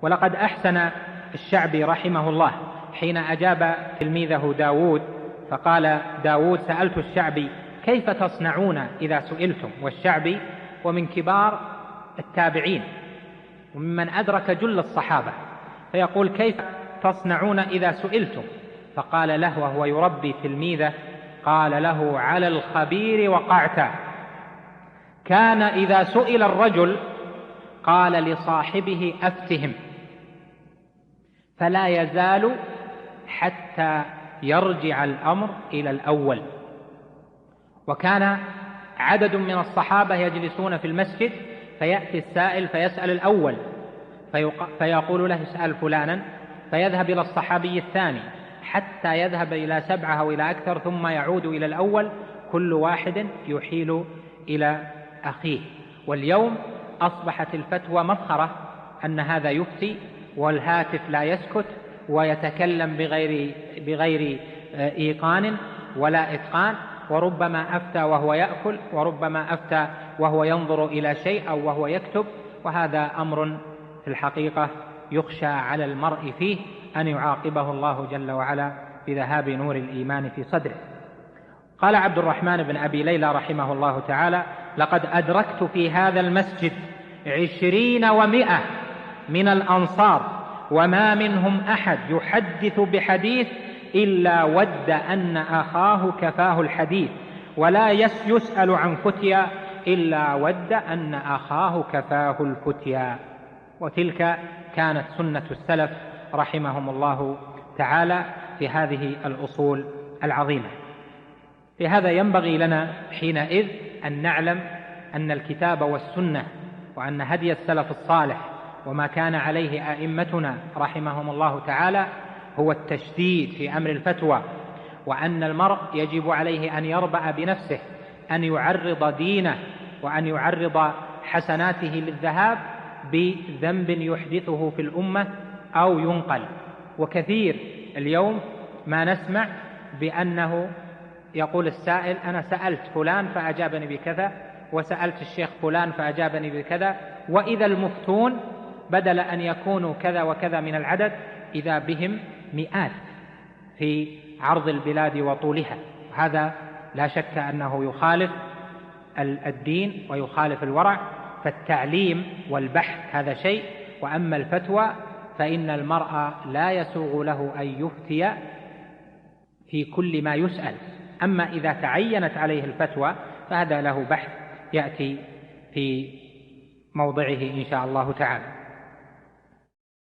ولقد أحسن الشعبي رحمه الله حين أجاب تلميذه داود، فقال داود: سألت الشعبي كيف تصنعون إذا سئلتم؟ والشعبي ومن كبار التابعين وممن أدرك جل الصحابة، فيقول: كيف تصنعون إذا سئلتم؟ فقال له وهو يربي تلميذه، قال له: على الخبير وقعت. كان إذا سئل الرجل قال لصاحبه: أفتهم، فلا يزال حتى يرجع الأمر إلى الأول. وكان عدد من الصحابة يجلسون في المسجد، فيأتي السائل فيسأل الأول فيقول له: اسأل فلانا، فيذهب إلى الصحابي الثاني حتى يذهب إلى 7 أو إلى أكثر، ثم يعود إلى الأول، كل واحد يحيل إلى أخيه. واليوم أصبحت الفتوى مفخرة أن هذا يفتي والهاتف لا يسكت ويتكلم بغير إيقان ولا إتقان، وربما أفتى وهو يأكل، وربما أفتى وهو ينظر إلى شيء أو وهو يكتب، وهذا أمر في الحقيقة يخشى على المرء فيه أن يعاقبه الله جل وعلا بذهاب نور الإيمان في صدره. قال عبد الرحمن بن أبي ليلى رحمه الله تعالى: لقد أدركت في هذا المسجد 20 و100 من الأنصار، وما منهم أحد يحدث بحديث إلا ود أن أخاه كفاه الحديث، ولا يسأل عن فتيا إلا ود أن أخاه كفاه الفتيا. وتلك كانت سنة السلف رحمهم الله تعالى في هذه الأصول العظيمة. لهذا ينبغي لنا حينئذ أن نعلم أن الكتاب والسنة وأن هدي السلف الصالح وما كان عليه أئمتنا رحمهم الله تعالى هو التشديد في أمر الفتوى، وأن المرء يجب عليه أن يربأ بنفسه، أن يعرض دينه وأن يعرض حسناته للذهاب بذنب يحدثه في الأمة أو ينقل. وكثير اليوم ما نسمع بأنه يقول السائل: أنا سألت فلان فأجابني بكذا، وسألت الشيخ فلان فأجابني بكذا، وإذا المفتون بدل أن يكونوا كذا وكذا من العدد إذا بهم مئات في عرض البلاد وطولها. هذا لا شك أنه يخالف الدين ويخالف الورع. فالتعليم والبحث هذا شيء، وأما الفتوى فإن المرء لا يسوغ له أن يفتي في كل ما يسأل. أما إذا تعينت عليه الفتوى فهذا له بحث يأتي في موضعه إن شاء الله تعالى.